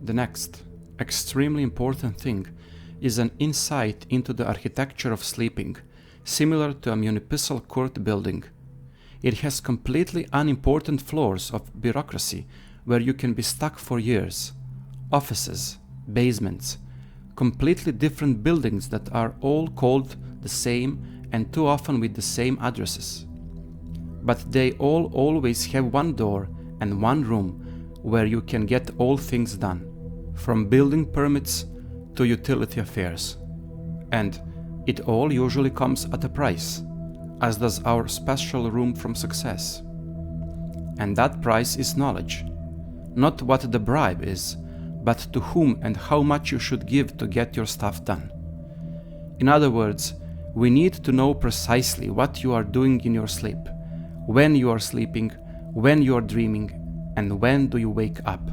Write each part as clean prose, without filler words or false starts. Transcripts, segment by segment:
The next, extremely important thing is an insight into the architecture of sleeping, similar to a municipal court building. It has completely unimportant floors of bureaucracy where you can be stuck for years, offices, basements, completely different buildings that are all called the same and too often with the same addresses. But they all always have one door and one room where you can get all things done, from building permits to utility affairs. And it all usually comes at a price, as does our special room from success. And that price is knowledge. Not what the bribe is, but to whom and how much you should give to get your stuff done. In other words, we need to know precisely what you are doing in your sleep, when you are sleeping, when you are dreaming, and when do you wake up.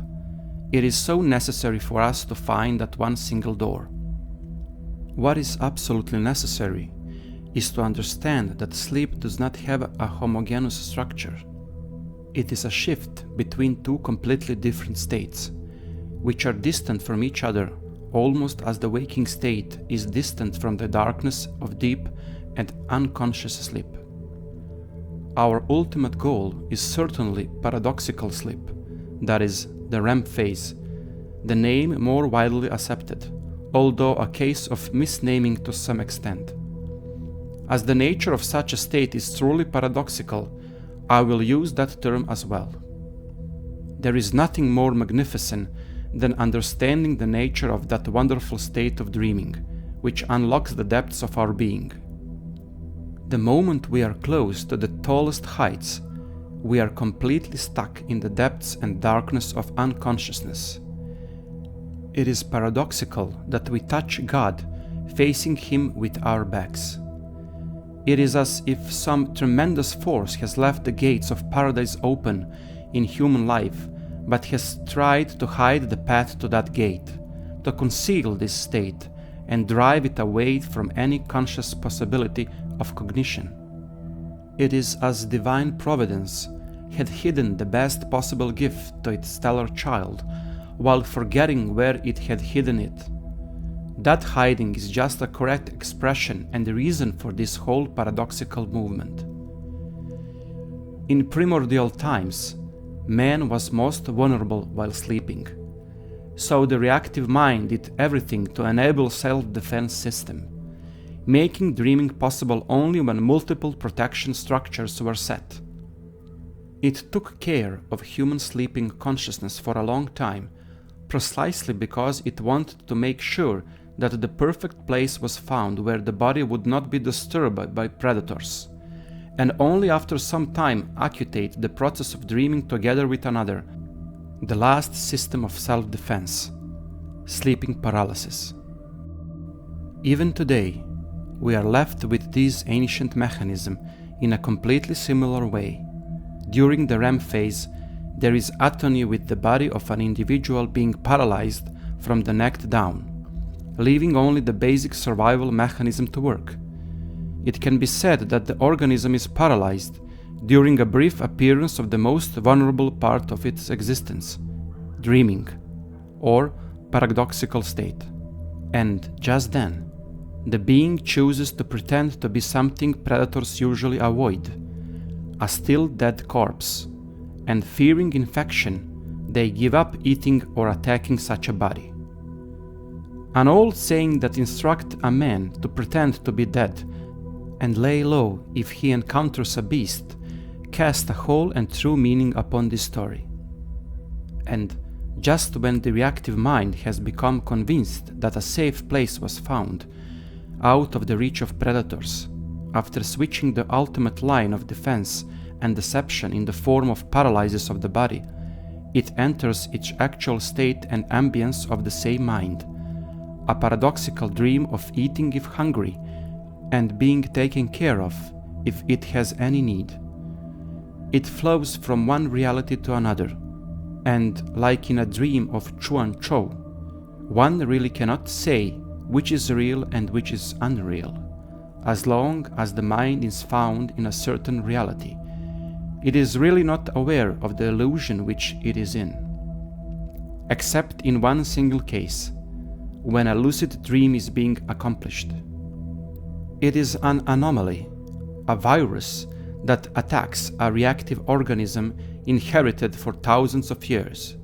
It is so necessary for us to find that one single door. What is absolutely necessary is to understand that sleep does not have a homogeneous structure. It is a shift between two completely different states, which are distant from each other, almost as the waking state is distant from the darkness of deep and unconscious sleep. Our ultimate goal is certainly paradoxical sleep, that is, the REM phase, the name more widely accepted, although a case of misnaming to some extent. As the nature of such a state is truly paradoxical, I will use that term as well. There is nothing more magnificent than understanding the nature of that wonderful state of dreaming, which unlocks the depths of our being. The moment we are close to the tallest heights, we are completely stuck in the depths and darkness of unconsciousness. It is paradoxical that we touch God, facing Him with our backs. It is as if some tremendous force has left the gates of paradise open in human life, but has tried to hide the path to that gate, to conceal this state and drive it away from any conscious possibility of cognition. It is as divine providence had hidden the best possible gift to its stellar child, while forgetting where it had hidden it. That hiding is just a correct expression and the reason for this whole paradoxical movement. In primordial times, man was most vulnerable while sleeping, so the reactive mind did everything to enable self-defense system, making dreaming possible only when multiple protection structures were set. It took care of human sleeping consciousness for a long time, precisely because it wanted to make sure that the perfect place was found where the body would not be disturbed by predators, and only after some time acutate the process of dreaming together with another, the last system of self-defense, sleeping paralysis. Even today, we are left with this ancient mechanism in a completely similar way. During the REM phase, there is atony with the body of an individual being paralyzed from the neck down, leaving only the basic survival mechanism to work. It can be said that the organism is paralyzed during a brief appearance of the most vulnerable part of its existence, dreaming, or paradoxical state. And just then, the being chooses to pretend to be something predators usually avoid, a still dead corpse, and fearing infection, they give up eating or attacking such a body. An old saying that instructs a man to pretend to be dead and lay low if he encounters a beast casts a whole and true meaning upon this story. And just when the reactive mind has become convinced that a safe place was found, out of the reach of predators, after switching the ultimate line of defense and deception in the form of paralysis of the body, it enters its actual state and ambience of the same mind, a paradoxical dream of eating if hungry and being taken care of if it has any need. It flows from one reality to another, and like in a dream of Chuan Chou, one really cannot say which is real and which is unreal, as long as the mind is found in a certain reality. It is really not aware of the illusion which it is in. except in one single case, when a lucid dream is being accomplished. It is an anomaly, a virus that attacks a reactive organism inherited for thousands of years.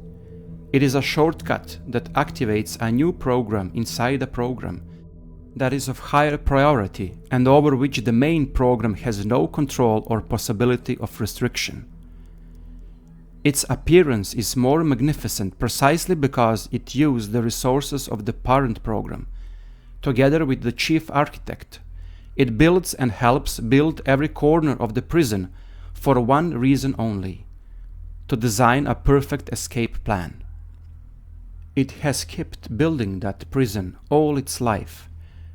It is a shortcut that activates a new program inside a program that is of higher priority and over which the main program has no control or possibility of restriction. Its appearance is more magnificent precisely because it used the resources of the parent program. Together with the chief architect, it builds and helps build every corner of the prison for one reason only: to design a perfect escape plan. It has kept building that prison all its life,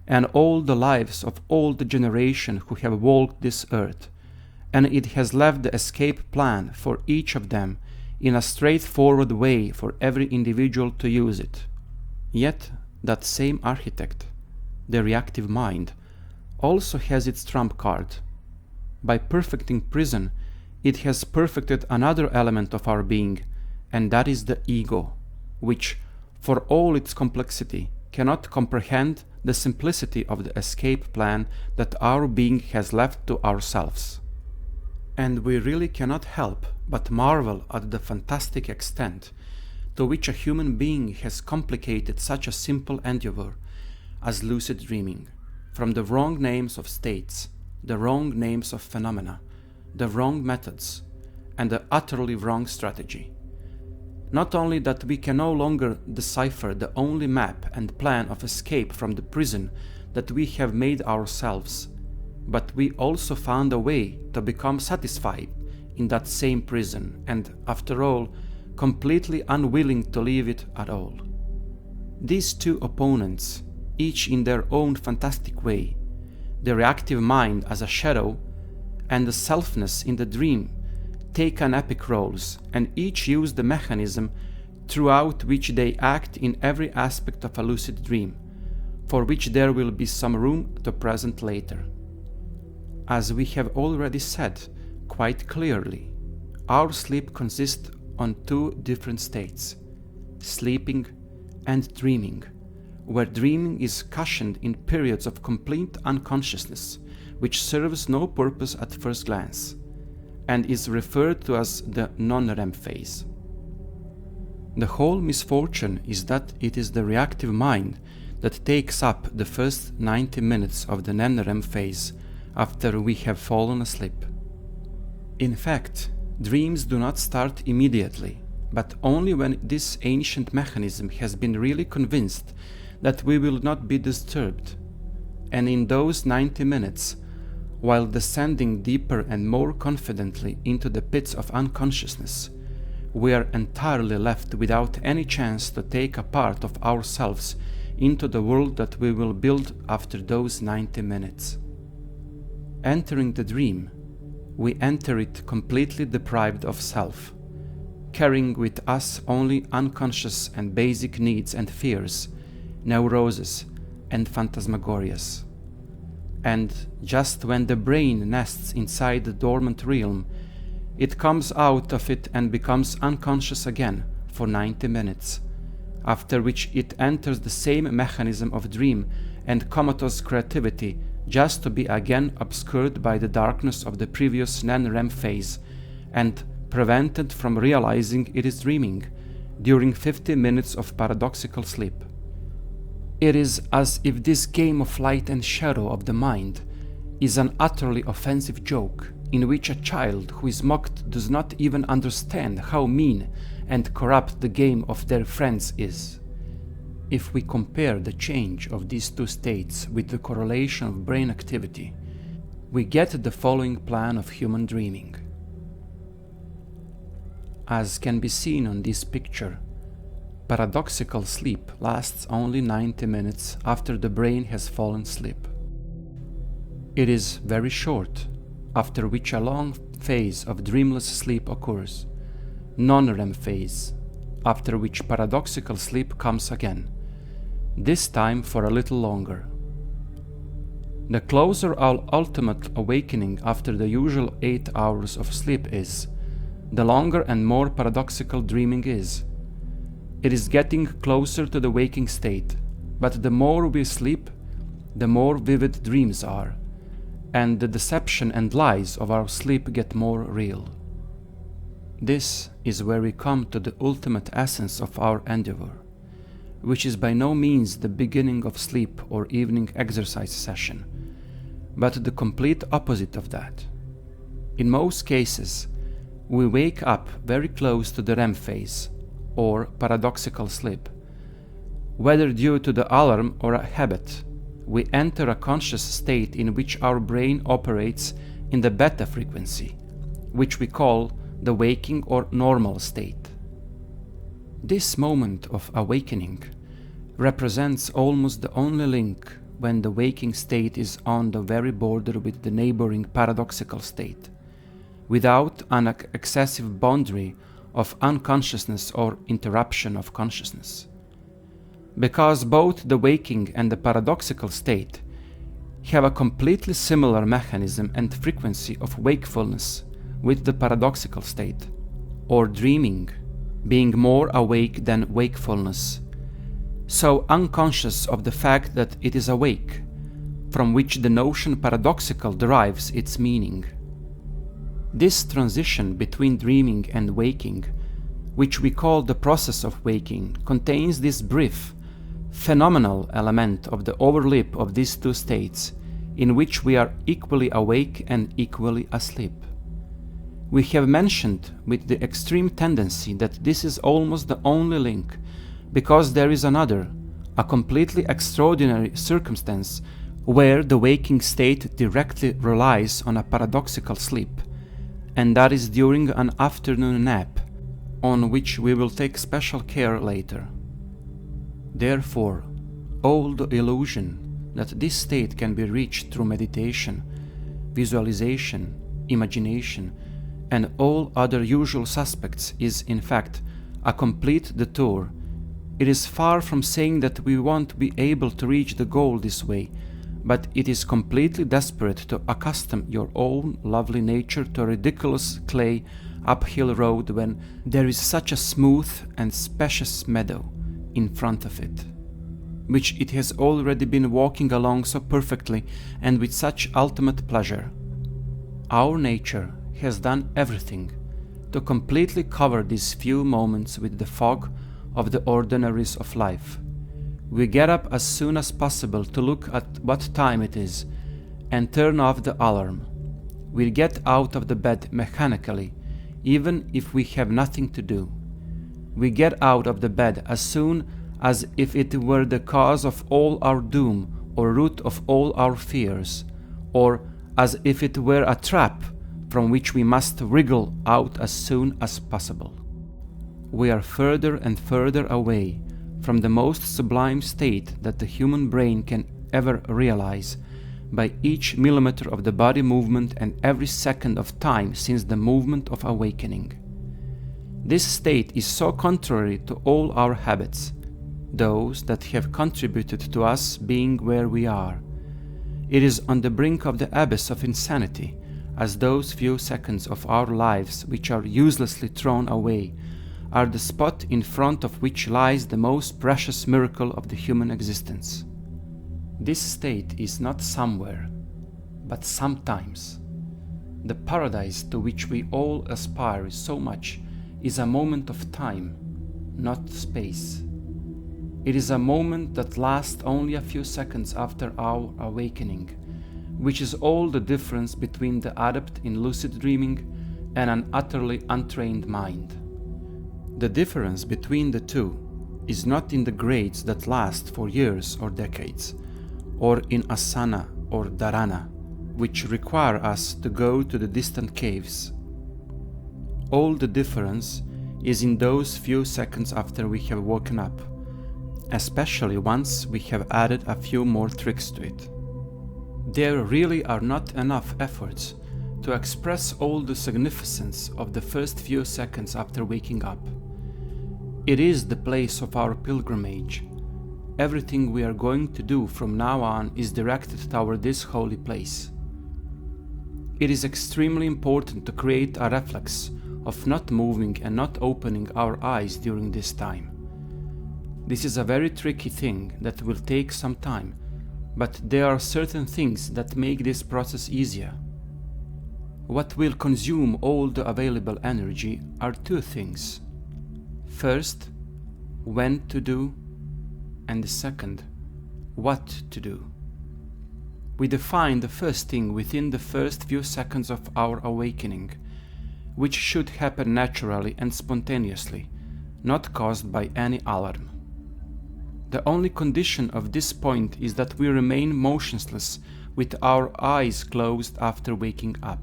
and all the lives of all the generation who have walked this earth, and it has left the escape plan for each of them in a straightforward way for every individual to use it. Yet that same architect, the reactive mind, also has its trump card. By perfecting prison, it has perfected another element of our being, and that is the ego, which, for all its complexity, cannot comprehend the simplicity of the escape plan that our being has left to ourselves. And we really cannot help but marvel at the fantastic extent to which a human being has complicated such a simple endeavor as lucid dreaming, from the wrong names of states, the wrong names of phenomena, the wrong methods, and the utterly wrong strategy. Not only that we can no longer decipher the only map and plan of escape from the prison that we have made ourselves, but we also found a way to become satisfied in that same prison and, after all, completely unwilling to leave it at all. These two opponents, each in their own fantastic way, the reactive mind as a shadow and the selfness in the dream, take an epic roles and each use the mechanism throughout which they act in every aspect of a lucid dream, for which there will be some room to present later. As we have already said quite clearly, our sleep consists on two different states, sleeping and dreaming, where dreaming is cushioned in periods of complete unconsciousness, which serves no purpose at first glance, and is referred to as the non-REM phase. The whole misfortune is that it is the reactive mind that takes up the first 90 minutes of the non-REM phase after we have fallen asleep. In fact, dreams do not start immediately, but only when this ancient mechanism has been really convinced that we will not be disturbed. And in those 90 minutes, while descending deeper and more confidently into the pits of unconsciousness, we are entirely left without any chance to take a part of ourselves into the world that we will build after those 90 minutes. Entering the dream, we enter it completely deprived of self, carrying with us only unconscious and basic needs and fears, neuroses and phantasmagorias. And just when the brain nests inside the dormant realm, it comes out of it and becomes unconscious again for 90 minutes, after which it enters the same mechanism of dream and comatose creativity just to be again obscured by the darkness of the previous non-REM phase and prevented from realizing it is dreaming during 50 minutes of paradoxical sleep. It is as if this game of light and shadow of the mind is an utterly offensive joke in which a child who is mocked does not even understand how mean and corrupt the game of their friends is. If we compare the change of these two states with the correlation of brain activity, we get the following plan of human dreaming. As can be seen on this picture, paradoxical sleep lasts only 90 minutes after the brain has fallen asleep. It is very short, after which a long phase of dreamless sleep occurs, non-REM phase, after which paradoxical sleep comes again, this time for a little longer. The closer our ultimate awakening after the usual 8 hours of sleep is, the longer and more paradoxical dreaming is. It is getting closer to the waking state, but the more we sleep, the more vivid dreams are, and the deception and lies of our sleep get more real. This is where we come to the ultimate essence of our endeavor, which is by no means the beginning of sleep or evening exercise session, but the complete opposite of that. In most cases, we wake up very close to the REM phase, or paradoxical sleep. Whether due to the alarm or a habit, we enter a conscious state in which our brain operates in the beta frequency, which we call the waking or normal state. This moment of awakening represents almost the only link when the waking state is on the very border with the neighboring paradoxical state, without an excessive boundary of unconsciousness or interruption of consciousness. Because both the waking and the paradoxical state have a completely similar mechanism and frequency of wakefulness with the paradoxical state, or dreaming, being more awake than wakefulness, so unconscious of the fact that it is awake, from which the notion paradoxical derives its meaning. This transition between dreaming and waking, which we call the process of waking, contains this brief, phenomenal element of the overlap of these two states, in which we are equally awake and equally asleep. We have mentioned with the extreme tendency that this is almost the only link, because there is another, a completely extraordinary circumstance where the waking state directly relies on a paradoxical sleep, and that is during an afternoon nap, on which we will take special care later. Therefore, all the illusion that this state can be reached through meditation, visualization, imagination, and all other usual suspects is, in fact, a complete detour. It is far from saying that we won't be able to reach the goal this way, but it is completely desperate to accustom your own lovely nature to a ridiculous clay uphill road when there is such a smooth and spacious meadow in front of it, which it has already been walking along so perfectly and with such ultimate pleasure. Our nature has done everything to completely cover these few moments with the fog of the ordinaries of life. We get up as soon as possible to look at what time it is and turn off the alarm. We get out of the bed mechanically, even if we have nothing to do. We get out of the bed as soon as if it were the cause of all our doom or root of all our fears, or as if it were a trap from which we must wriggle out as soon as possible. We are further and further away from the most sublime state that the human brain can ever realize by each millimeter of the body movement and every second of time since the movement of awakening. This state is so contrary to all our habits, those that have contributed to us being where we are. It is on the brink of the abyss of insanity, as those few seconds of our lives which are uselessly thrown away are the spot in front of which lies the most precious miracle of the human existence. This state is not somewhere, but sometimes. The paradise to which we all aspire so much is a moment of time, not space. It is a moment that lasts only a few seconds after our awakening, which is all the difference between the adept in lucid dreaming and an utterly untrained mind. The difference between the two is not in the grades that last for years or decades, or in asana or dharana, which require us to go to the distant caves. All the difference is in those few seconds after we have woken up, especially once we have added a few more tricks to it. There really are not enough efforts to express all the significance of the first few seconds after waking up. It is the place of our pilgrimage. Everything we are going to do from now on is directed toward this holy place. It is extremely important to create a reflex of not moving and not opening our eyes during this time. This is a very tricky thing that will take some time, but there are certain things that make this process easier. What will consume all the available energy are two things. First, when to do, and the second, what to do. We define the first thing within the first few seconds of our awakening, which should happen naturally and spontaneously, not caused by any alarm. The only condition of this point is that we remain motionless with our eyes closed after waking up.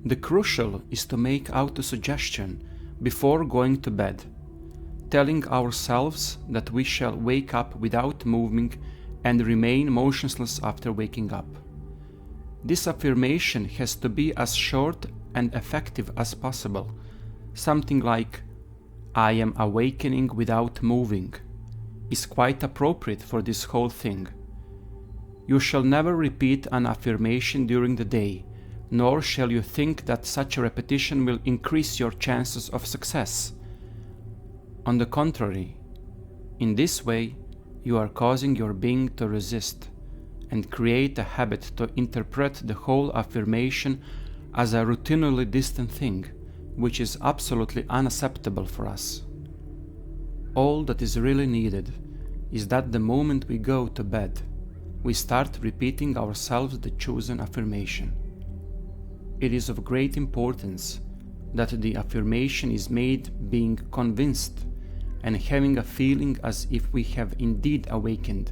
The crucial is to make auto-suggestion before going to bed, telling ourselves that we shall wake up without moving and remain motionless after waking up. This affirmation has to be as short and effective as possible, something like, "I am awakening without moving," is quite appropriate for this whole thing. You shall never repeat an affirmation during the day, nor shall you think that such a repetition will increase your chances of success. On the contrary, in this way, you are causing your being to resist and create a habit to interpret the whole affirmation as a routinely distant thing, which is absolutely unacceptable for us. All that is really needed is that the moment we go to bed, we start repeating ourselves the chosen affirmation. It is of great importance that the affirmation is made being convinced and having a feeling as if we have indeed awakened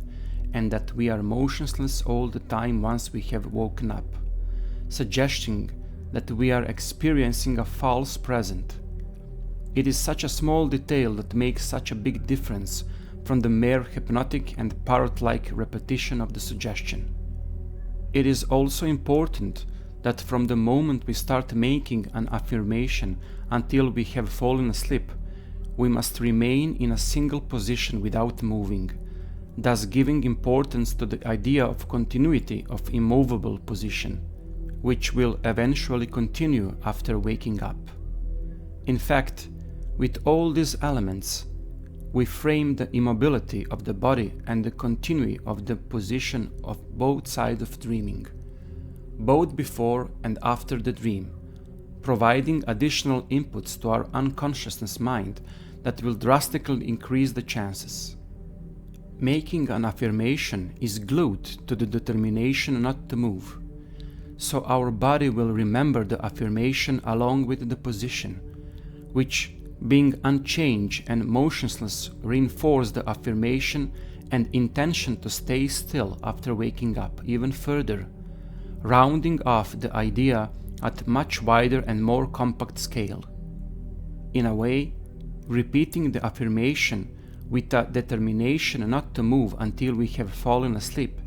and that we are motionless all the time once we have woken up, suggesting that we are experiencing a false present. It is such a small detail that makes such a big difference from the mere hypnotic and parrot-like repetition of the suggestion. It is also important that from the moment we start making an affirmation until we have fallen asleep, we must remain in a single position without moving, thus giving importance to the idea of continuity of immovable position, which will eventually continue after waking up. In fact, with all these elements, we frame the immobility of the body and the continuity of the position of both sides of dreaming, both before and after the dream, providing additional inputs to our unconsciousness mind that will drastically increase the chances. Making an affirmation is glued to the determination not to move, so our body will remember the affirmation along with the position, which, being unchanged and motionless, reinforce the affirmation and intention to stay still after waking up even further, rounding off the idea at much wider and more compact scale. In a way, repeating the affirmation with a determination not to move until we have fallen asleep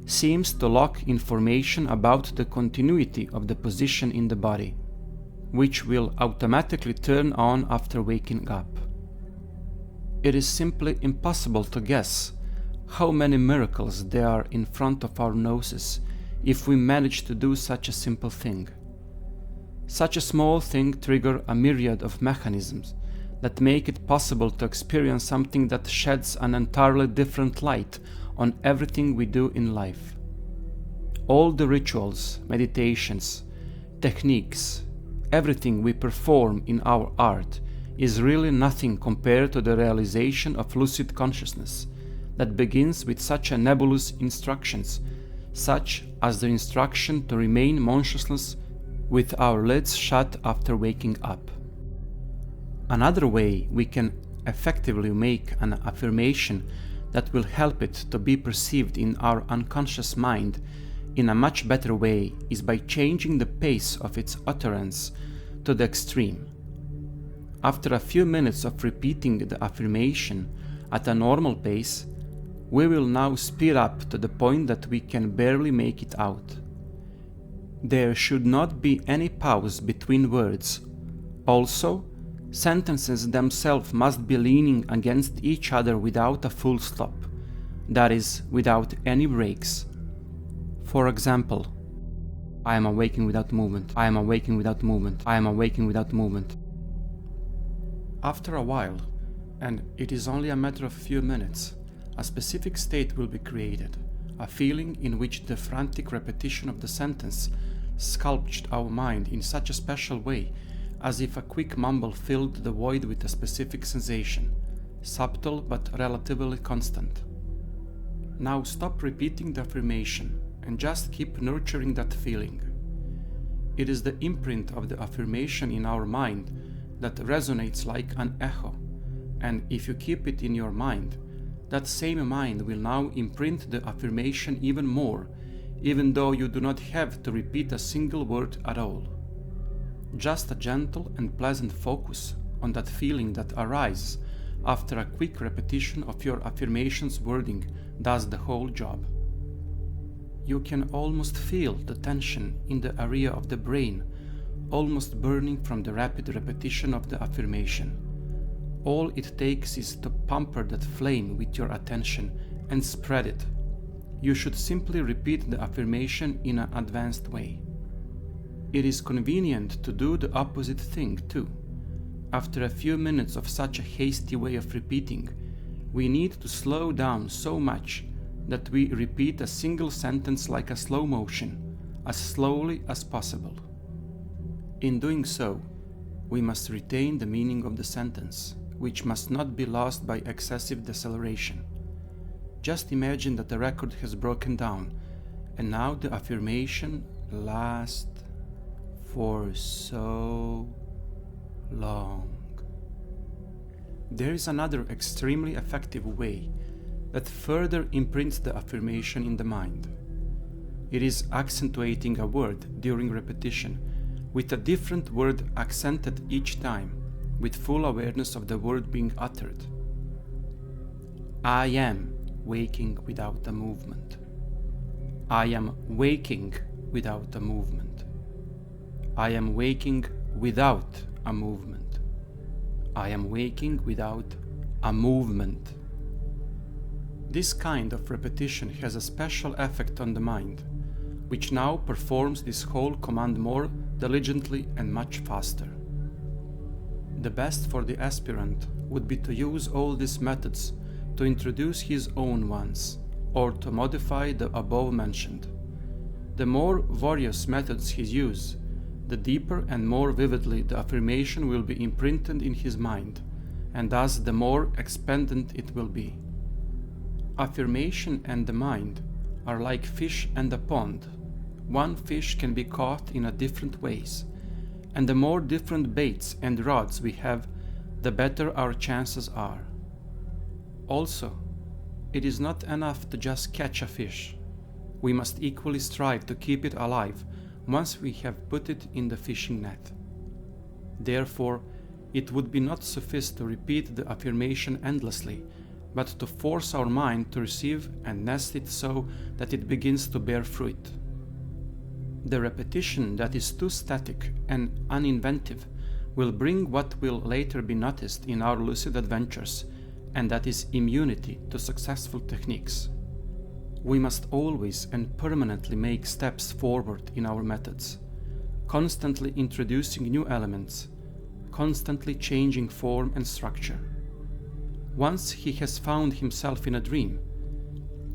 seems to lock information about the continuity of the position in the body, which will automatically turn on after waking up. It is simply impossible to guess how many miracles there are in front of our noses if we manage to do such a simple thing. Such a small thing triggers a myriad of mechanisms that make it possible to experience something that sheds an entirely different light on everything we do in life. All the rituals, meditations, techniques, everything we perform in our art is really nothing compared to the realization of lucid consciousness that begins with such a nebulous instructions, such as the instruction to remain motionless with our lids shut after waking up. Another way we can effectively make an affirmation that will help it to be perceived in our unconscious mind in a much better way is by changing the pace of its utterance to the extreme. After a few minutes of repeating the affirmation at a normal pace, we will now speed up to the point that we can barely make it out. There should not be any pause between words. Also, sentences themselves must be leaning against each other without a full stop, that is, without any breaks. For example, I am awaking without movement, I am awaking without movement, I am awaking without movement. After a while, and it is only a matter of a few minutes, a specific state will be created, a feeling in which the frantic repetition of the sentence sculpted our mind in such a special way, as if a quick mumble filled the void with a specific sensation, subtle but relatively constant. Now stop repeating the affirmation and just keep nurturing that feeling. It is the imprint of the affirmation in our mind that resonates like an echo, and if you keep it in your mind, that same mind will now imprint the affirmation even more, even though you do not have to repeat a single word at all. Just a gentle and pleasant focus on that feeling that arises after a quick repetition of your affirmation's wording does the whole job. You can almost feel the tension in the area of the brain, almost burning from the rapid repetition of the affirmation. All it takes is to pamper that flame with your attention and spread it. You should simply repeat the affirmation in an advanced way. It is convenient to do the opposite thing too. After a few minutes of such a hasty way of repeating, we need to slow down so much that we repeat a single sentence like a slow motion, as slowly as possible. In doing so, we must retain the meaning of the sentence, which must not be lost by excessive deceleration. Just imagine that the record has broken down, and now the affirmation lasts for so long. There is another extremely effective way that further imprints the affirmation in the mind. It is accentuating a word during repetition, with a different word accented each time, with full awareness of the word being uttered. I am waking without a movement. I am waking without a movement. I am waking without a movement. I am waking without a movement. This kind of repetition has a special effect on the mind, which now performs this whole command more diligently and much faster. The best for the aspirant would be to use all these methods to introduce his own ones, or to modify the above mentioned. The more various methods he uses, the deeper and more vividly the affirmation will be imprinted in his mind, and thus the more expanded it will be. Affirmation and the mind are like fish and a pond. One fish can be caught in a different ways, and the more different baits and rods we have, the better our chances are. Also, it is not enough to just catch a fish. We must equally strive to keep it alive once we have put it in the fishing net. Therefore, it would be not sufficient to repeat the affirmation endlessly, but to force our mind to receive and nest it so that it begins to bear fruit. The repetition that is too static and uninventive will bring what will later be noticed in our lucid adventures, and that is immunity to successful techniques. We must always and permanently make steps forward in our methods, constantly introducing new elements, constantly changing form and structure. Once he has found himself in a dream,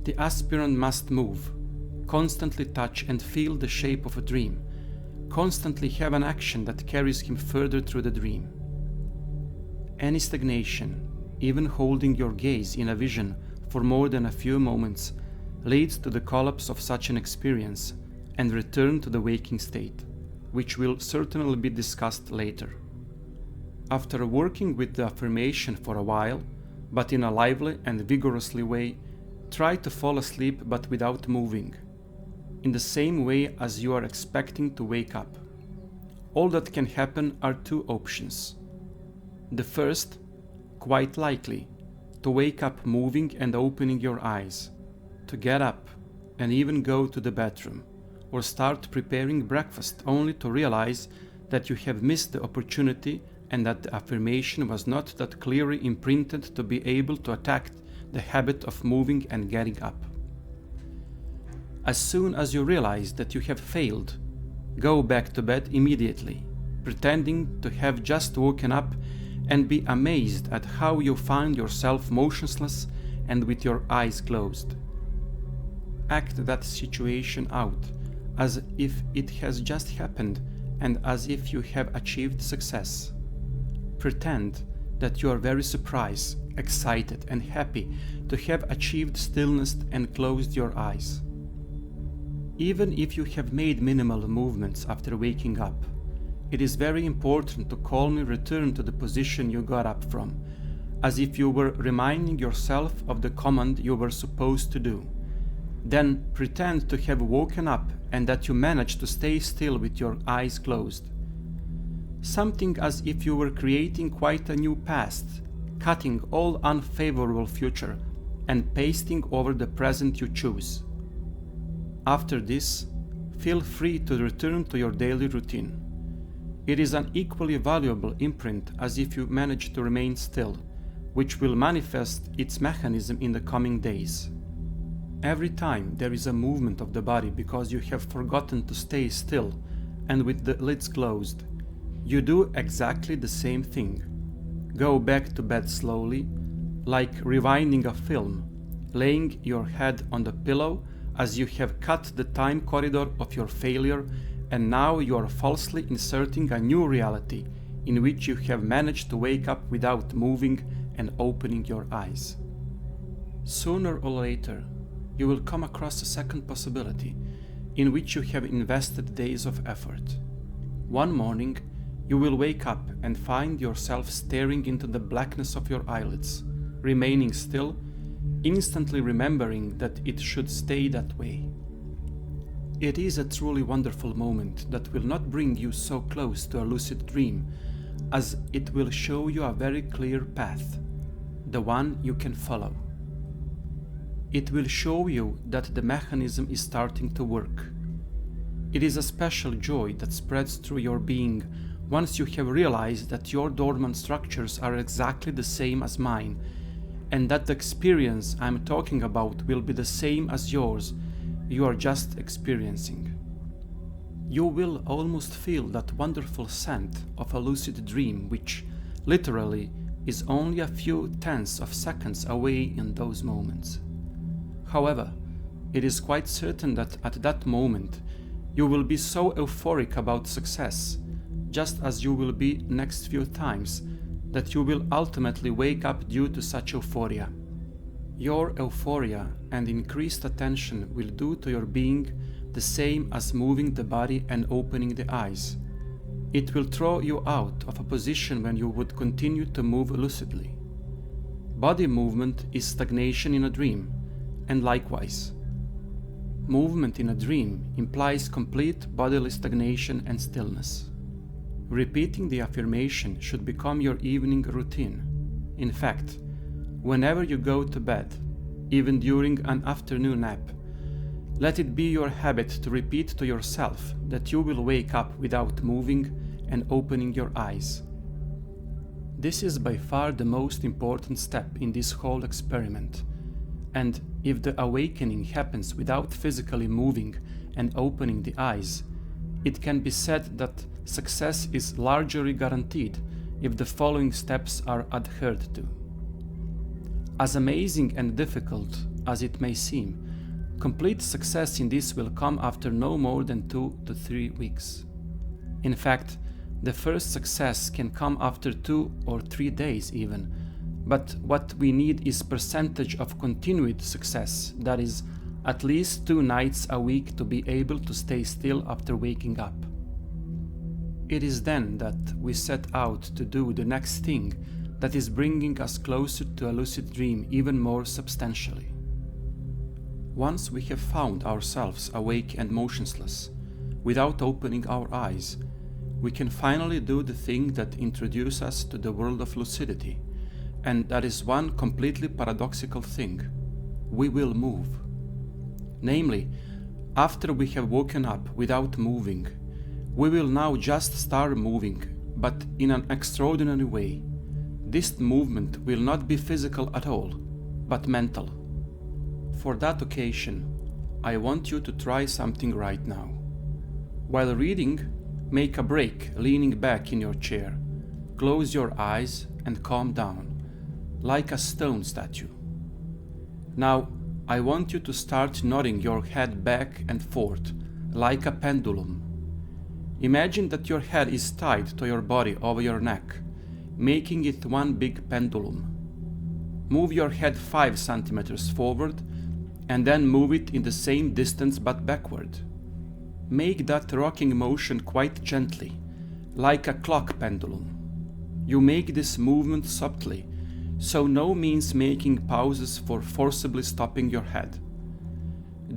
the aspirant must move, constantly touch and feel the shape of a dream, constantly have an action that carries him further through the dream. Any stagnation, even holding your gaze in a vision for more than a few moments, leads to the collapse of such an experience and return to the waking state, which will certainly be discussed later. After working with the affirmation for a while, but in a lively and vigorously way, try to fall asleep but without moving, in the same way as you are expecting to wake up. All that can happen are two options. The first, quite likely, to wake up moving and opening your eyes, to get up and even go to the bathroom, or start preparing breakfast only to realize that you have missed the opportunity and that the affirmation was not that clearly imprinted to be able to attack the habit of moving and getting up. As soon as you realize that you have failed, go back to bed immediately, pretending to have just woken up and be amazed at how you find yourself motionless and with your eyes closed. Act that situation out as if it has just happened and as if you have achieved success. Pretend that you are very surprised, excited, and happy to have achieved stillness and closed your eyes. Even if you have made minimal movements after waking up, it is very important to calmly return to the position you got up from, as if you were reminding yourself of the command you were supposed to do. Then pretend to have woken up and that you managed to stay still with your eyes closed. Something as if you were creating quite a new past, cutting all unfavorable future and pasting over the present you choose. After this, feel free to return to your daily routine. It is an equally valuable imprint as if you manage to remain still, which will manifest its mechanism in the coming days. Every time there is a movement of the body because you have forgotten to stay still and with the lids closed, you do exactly the same thing. Go back to bed slowly, like rewinding a film, laying your head on the pillow as you have cut the time corridor of your failure, and now you are falsely inserting a new reality in which you have managed to wake up without moving and opening your eyes. Sooner or later, you will come across a second possibility in which you have invested days of effort. One morning, you will wake up and find yourself staring into the blackness of your eyelids, remaining still, instantly remembering that it should stay that way. It is a truly wonderful moment that will not bring you so close to a lucid dream, as it will show you a very clear path, the one you can follow. It will show you that the mechanism is starting to work. It is a special joy that spreads through your being once you have realized that your dormant structures are exactly the same as mine, and that the experience I am talking about will be the same as yours, you are just experiencing. You will almost feel that wonderful scent of a lucid dream which, literally, is only a few tenths of seconds away in those moments. However, it is quite certain that at that moment you will be so euphoric about success, just as you will be next few times, that you will ultimately wake up due to such euphoria. Your euphoria and increased attention will do to your being the same as moving the body and opening the eyes. It will throw you out of a position when you would continue to move lucidly. Body movement is stagnation in a dream, and likewise. Movement in a dream implies complete bodily stagnation and stillness. Repeating the affirmation should become your evening routine. In fact, whenever you go to bed, even during an afternoon nap, let it be your habit to repeat to yourself that you will wake up without moving and opening your eyes. This is by far the most important step in this whole experiment, and if the awakening happens without physically moving and opening the eyes, it can be said that success is largely guaranteed if the following steps are adhered to. As amazing and difficult as it may seem, complete success in this will come after no more than 2 to 3 weeks. In fact, the first success can come after 2 or 3 days even, but what we need is percentage of continued success, that is, at least 2 nights a week to be able to stay still after waking up. It is then that we set out to do the next thing that is bringing us closer to a lucid dream even more substantially. Once we have found ourselves awake and motionless, without opening our eyes, we can finally do the thing that introduces us to the world of lucidity, and that is one completely paradoxical thing. We will move. Namely, after we have woken up without moving, we will now just start moving, but in an extraordinary way. This movement will not be physical at all, but mental. For that occasion, I want you to try something right now. While reading, make a break leaning back in your chair, Close your eyes and calm down, like a stone statue. Now, I want you to start nodding your head back and forth, like a pendulum. Imagine that your head is tied to your body over your neck, making it one big pendulum. Move your head 5 centimeters forward and then move it in the same distance but backward. Make that rocking motion quite gently, like a clock pendulum. You make this movement subtly, so no means making pauses for forcibly stopping your head.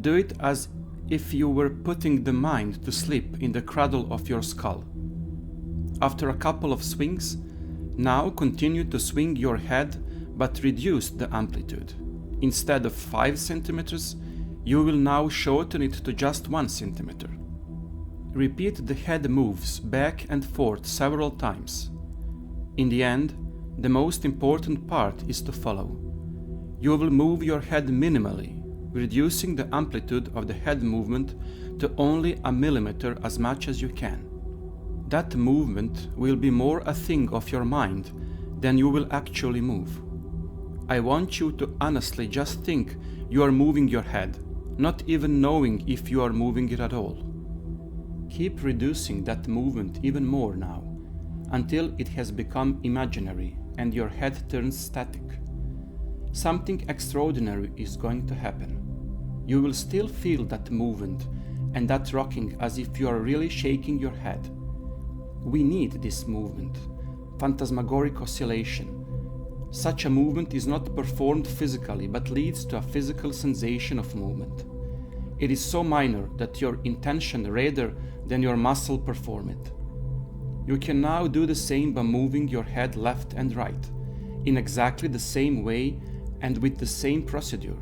Do it as if you were putting the mind to sleep in the cradle of your skull. After a couple of swings, now continue to swing your head but reduce the amplitude. Instead of 5 centimeters, you will now shorten it to just 1 centimeter. Repeat the head moves back and forth several times. In the end, the most important part is to follow. You will move your head minimally, reducing the amplitude of the head movement to only a millimeter as much as you can. That movement will be more a thing of your mind than you will actually move. I want you to honestly just think you are moving your head, not even knowing if you are moving it at all. Keep reducing that movement even more now, until it has become imaginary and your head turns static. Something extraordinary is going to happen. You will still feel that movement and that rocking as if you are really shaking your head. We need this movement, phantasmagoric oscillation. Such a movement is not performed physically but leads to a physical sensation of movement. It is so minor that your intention rather than your muscle perform it. You can now do the same by moving your head left and right, in exactly the same way and with the same procedure.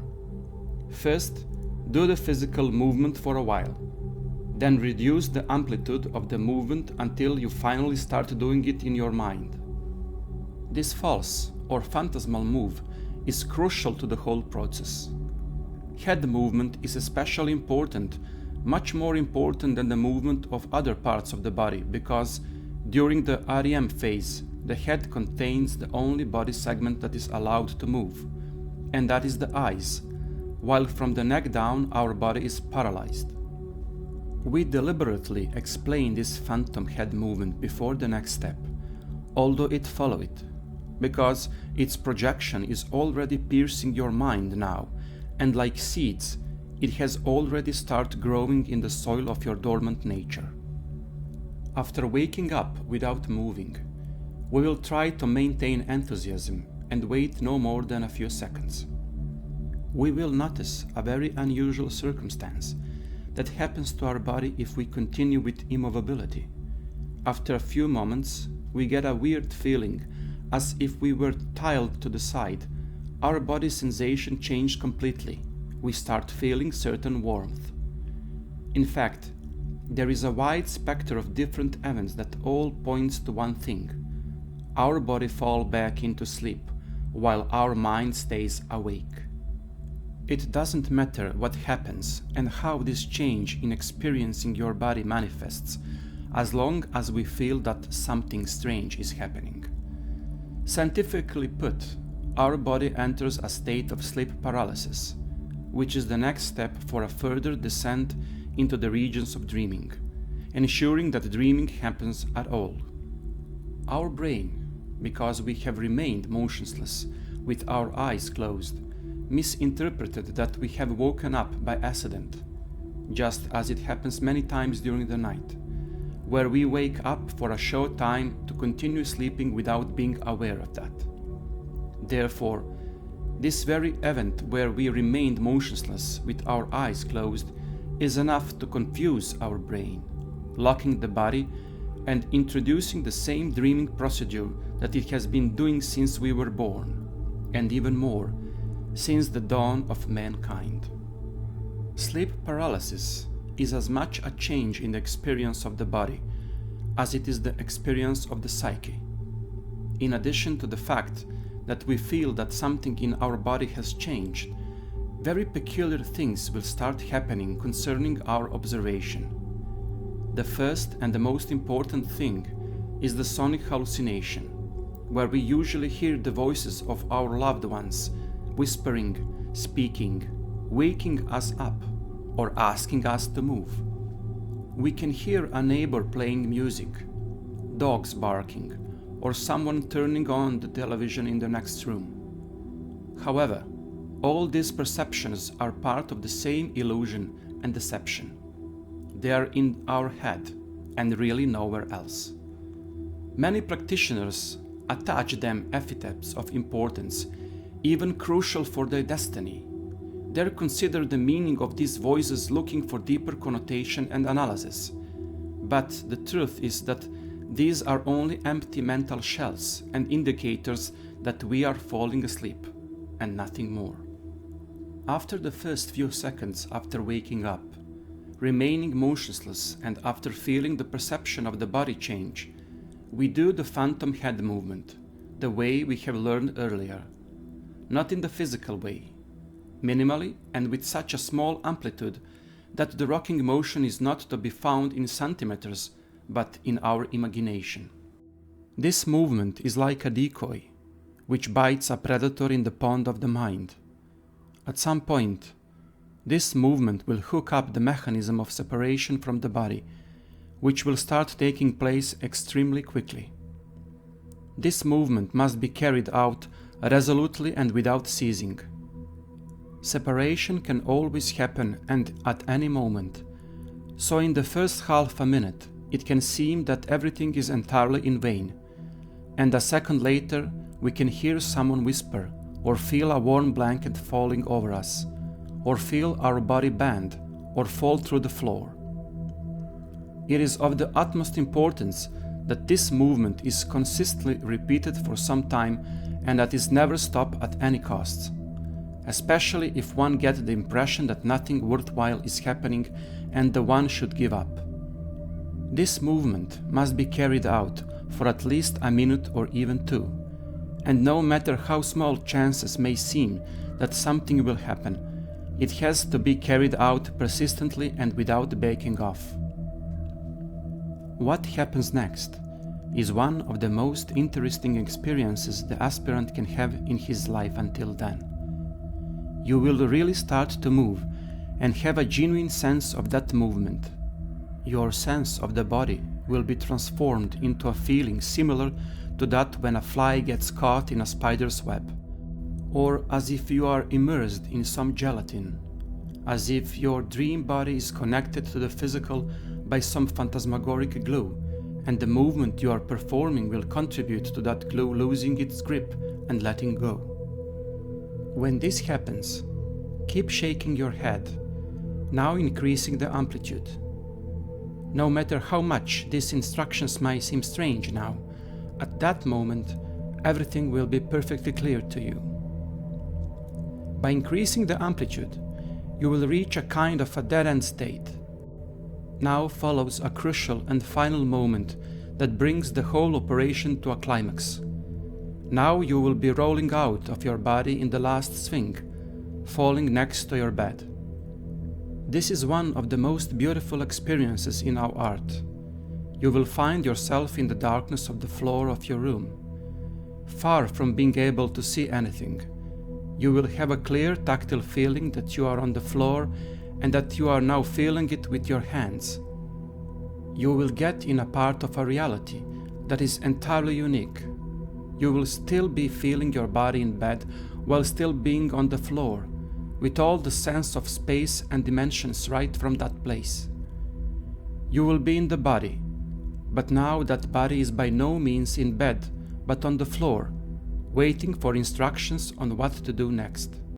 First, do the physical movement for a while. Then reduce the amplitude of the movement until you finally start doing it in your mind. This false or phantasmal move is crucial to the whole process. Head movement is especially important, much more important than the movement of other parts of the body, because during the REM phase, the head contains the only body segment that is allowed to move, and that is the eyes, while from the neck down our body is paralyzed. We deliberately explain this phantom head movement before the next step, although it follows it, because its projection is already piercing your mind now, and like seeds, it has already started growing in the soil of your dormant nature. After waking up without moving, we will try to maintain enthusiasm and wait no more than a few seconds. We will notice a very unusual circumstance that happens to our body if we continue with immovability. After a few moments, we get a weird feeling as if we were tilted to the side. Our body sensation changed completely. We start feeling certain warmth. In fact, there is a wide spectrum of different events that all points to one thing. Our body falls back into sleep, while our mind stays awake. It doesn't matter what happens and how this change in experiencing your body manifests, as long as we feel that something strange is happening. Scientifically put, our body enters a state of sleep paralysis, which is the next step for a further descent into the regions of dreaming, ensuring that dreaming happens at all. Our brain, because we have remained motionless with our eyes closed, misinterpreted that we have woken up by accident, just as it happens many times during the night, where we wake up for a short time to continue sleeping without being aware of that. Therefore, this very event where we remained motionless with our eyes closed is enough to confuse our brain, locking the body and introducing the same dreaming procedure that it has been doing since we were born, and even more, since the dawn of mankind. Sleep paralysis is as much a change in the experience of the body as it is the experience of the psyche. In addition to the fact that we feel that something in our body has changed, very peculiar things will start happening concerning our observation. The first and the most important thing is the sonic hallucination, where we usually hear the voices of our loved ones whispering, speaking, waking us up, or asking us to move. We can hear a neighbor playing music, dogs barking, or someone turning on the television in the next room. However, all these perceptions are part of the same illusion and deception. They are in our head and really nowhere else. Many practitioners attach them epithets of importance, even crucial for their destiny. They consider the meaning of these voices looking for deeper connotation and analysis. But the truth is that these are only empty mental shells and indicators that we are falling asleep, and nothing more. After the first few seconds after waking up, remaining motionless, and after feeling the perception of the body change, we do the phantom head movement, the way we have learned earlier. Not in the physical way, minimally and with such a small amplitude that the rocking motion is not to be found in centimeters, but in our imagination. This movement is like a decoy, which bites a predator in the pond of the mind. At some point, this movement will hook up the mechanism of separation from the body, which will start taking place extremely quickly. This movement must be carried out resolutely and without ceasing. Separation can always happen and at any moment, so in the first half a minute it can seem that everything is entirely in vain, and a second later we can hear someone whisper, or feel a warm blanket falling over us, or feel our body bend or fall through the floor. It is of the utmost importance that this movement is consistently repeated for some time and that it never stops at any cost, especially if one gets the impression that nothing worthwhile is happening and the one should give up. This movement must be carried out for at least a minute or even two, and no matter how small chances may seem that something will happen, it has to be carried out persistently and without backing off. What happens next is one of the most interesting experiences the aspirant can have in his life until then. You will really start to move and have a genuine sense of that movement. Your sense of the body will be transformed into a feeling similar to that when a fly gets caught in a spider's web, or as if you are immersed in some gelatin, as if your dream body is connected to the physical by some phantasmagoric glue, and the movement you are performing will contribute to that glue losing its grip and letting go. When this happens, keep shaking your head, now increasing the amplitude. No matter how much these instructions might seem strange now, at that moment, everything will be perfectly clear to you. By increasing the amplitude, you will reach a kind of a dead-end state. Now follows a crucial and final moment that brings the whole operation to a climax. Now you will be rolling out of your body in the last swing, falling next to your bed. This is one of the most beautiful experiences in our art. You will find yourself in the darkness of the floor of your room. Far from being able to see anything, you will have a clear tactile feeling that you are on the floor and that you are now feeling it with your hands. You will get in a part of a reality that is entirely unique. You will still be feeling your body in bed while still being on the floor, with all the sense of space and dimensions right from that place. You will be in the body, but now that body is by no means in bed, but on the floor, waiting for instructions on what to do next.